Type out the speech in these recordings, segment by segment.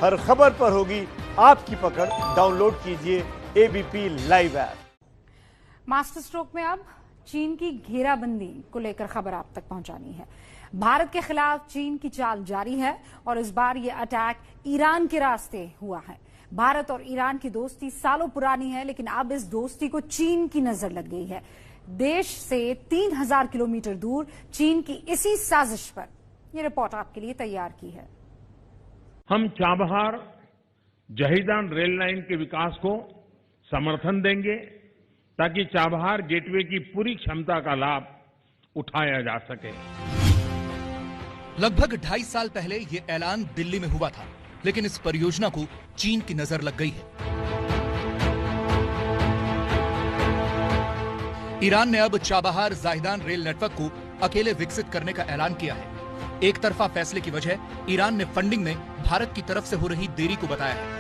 हर खबर पर होगी आपकी पकड़। डाउनलोड कीजिए ABP live app. Master stroke में अब चीन की घेराबंदी को लेकर खबर आप तक पहुंचानी है। भारत के खिलाफ चीन की चाल जारी है और इस बार ये अटैक ईरान के रास्ते हुआ है। भारत और ईरान की दोस्ती सालों पुरानी है, लेकिन अब इस दोस्ती को चीन की नजर लग गई है। देश से 3000 किलोमीटर दूर चीन की इसी साजिश पर यह रिपोर्ट आपके लिए तैयार की है। हम चाबहार जहीदान रेल लाइन के विकास को समर्थन देंगे ताकि चाबहार गेटवे की पूरी क्षमता का लाभ उठाया जा सके। लगभग 2.5 साल पहले ये ऐलान दिल्ली में हुआ था, लेकिन इस परियोजना को चीन की नजर लग गई है। ईरान ने अब चाबहार जाहिदान रेल नेटवर्क को अकेले विकसित करने का ऐलान किया है। एक तरफा फैसले की वजह ईरान ने फंडिंग में भारत की तरफ से हो रही देरी को बताया है।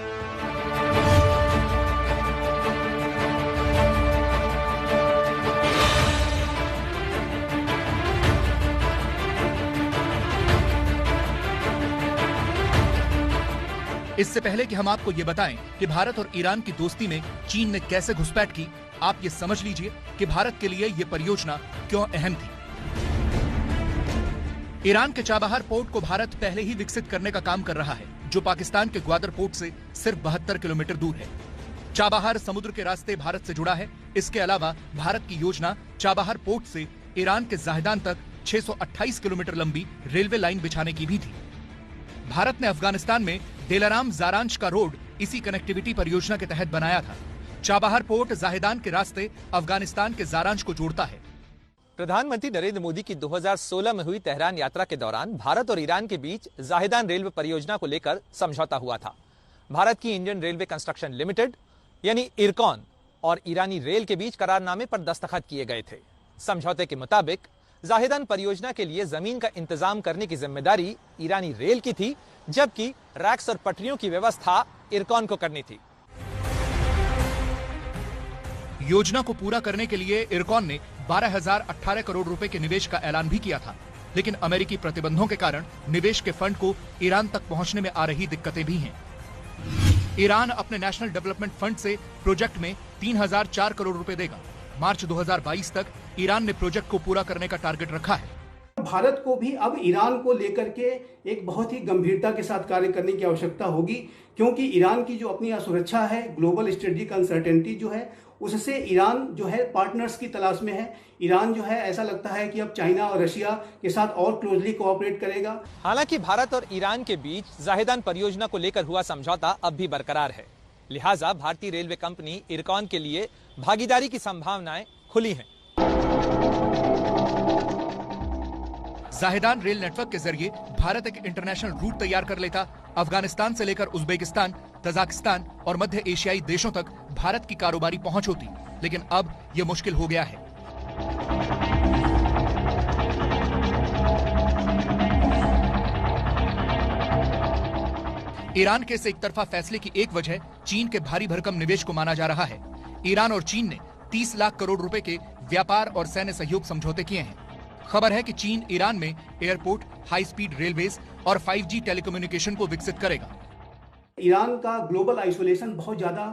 इससे पहले कि हम आपको ये बताएं कि भारत और ईरान की दोस्ती में चीन ने कैसे घुसपैठ की, आप ये समझ लीजिए कि भारत के लिए ये परियोजना क्यों अहम थी। ईरान के चाबहार पोर्ट को भारत पहले ही विकसित करने का काम कर रहा है, जो पाकिस्तान के ग्वादर पोर्ट से सिर्फ 72 किलोमीटर दूर है। चाबहार समुद्र के रास्ते भारत से जुड़ा है। इसके अलावा भारत की योजना चाबहार पोर्ट से ईरान के जाहिदान तक 628 किलोमीटर लंबी रेलवे लाइन बिछाने की भी थी। भारत ने अफगानिस्तान में दिलाराम जारांश का रोड इसी कनेक्टिविटी परियोजना के तहत बनाया था। चाबहार पोर्ट जाहिदान के रास्ते अफगानिस्तान के जारांश को जोड़ता है। प्रधानमंत्री नरेंद्र मोदी की 2016 में हुई तेहरान यात्रा के दौरान भारत और ईरान के बीच जाहिदान रेलवे परियोजना को लेकर समझौता हुआ था। भारत की इंडियन रेलवे कंस्ट्रक्शन लिमिटेड यानी इरकॉन और ईरानी रेल के बीच करारनामे पर दस्तखत किए गए थे। समझौते के मुताबिक जाहिदान परियोजना के लिए जमीन का इंतजाम करने की जिम्मेदारी ईरानी रेल की थी, जबकि रैक्स और पटरियों की व्यवस्था इरकॉन को करनी थी। योजना को पूरा करने के लिए इरकॉन ने 12,018 करोड़ रुपए के निवेश का ऐलान भी किया था, लेकिन अमेरिकी प्रतिबंधों के कारण निवेश के फंड को ईरान तक पहुंचने में आ रही दिक्कतें भी हैं। ईरान अपने नेशनल डेवलपमेंट फंड से प्रोजेक्ट में 3004 करोड़ रुपए देगा। मार्च 2022 तक ईरान ने प्रोजेक्ट को पूरा करने का टारगेट रखा है। भारत को भी अब ईरान को लेकर के एक बहुत ही गंभीरता के साथ कार्य करने की आवश्यकता होगी, क्योंकि ईरान की जो अपनी असुरक्षा है, ग्लोबल स्ट्रेटेजिक अनसर्टेनिटी जो है, उससे ईरान जो है पार्टनर्स की तलाश में है। ईरान जो है ऐसा लगता है कि अब चाइना और रशिया के साथ और क्लोजली कोऑपरेट करेगा। हालांकि भारत और ईरान के बीच जाहिदान परियोजना को लेकर हुआ समझौता अब भी बरकरार है, लिहाजा भारतीय रेलवे कंपनी इरकॉन के लिए भागीदारी की संभावनाएं खुली हैं। जाहिदान रेल नेटवर्क के जरिए भारत एक इंटरनेशनल रूट तैयार कर लेता। अफगानिस्तान से लेकर उज्बेकिस्तान, तजाकिस्तान और मध्य एशियाई देशों तक भारत की कारोबारी पहुंच होती, लेकिन अब यह मुश्किल हो गया है। ईरान के इस एक तरफा फैसले की एक वजह चीन के भारी भरकम निवेश को माना जा रहा है। ईरान और चीन ने 30 लाख करोड़ रुपए के व्यापार और सैन्य सहयोग समझौते किए हैं। खबर है कि चीन ईरान में एयरपोर्ट, हाई स्पीड रेलवेज और 5G टेलीकम्युनिकेशन को विकसित करेगा। ईरान का ग्लोबल आइसोलेशन बहुत ज्यादा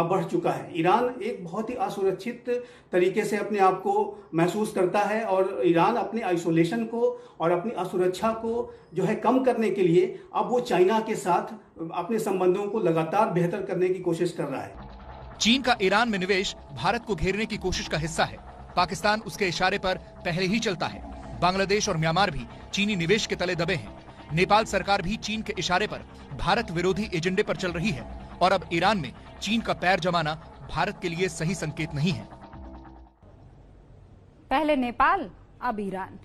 बढ़ चुका है। ईरान एक बहुत ही असुरक्षित तरीके से अपने आप को महसूस करता है और ईरान अपने आइसोलेशन को और अपनी असुरक्षा को जो है कम करने के लिए अब वो चाइना के साथ अपने संबंधों को लगातार बेहतर करने की कोशिश कर रहा है। चीन का ईरान में निवेश भारत को घेरने की कोशिश का हिस्सा है। पाकिस्तान उसके इशारे पर पहले ही चलता है। बांग्लादेश और म्यांमार भी चीनी निवेश के तले दबे हैं। नेपाल सरकार भी चीन के इशारे पर भारत विरोधी एजेंडे पर चल रही है और अब ईरान में चीन का पैर जमाना भारत के लिए सही संकेत नहीं है। पहले नेपाल, अब ईरान।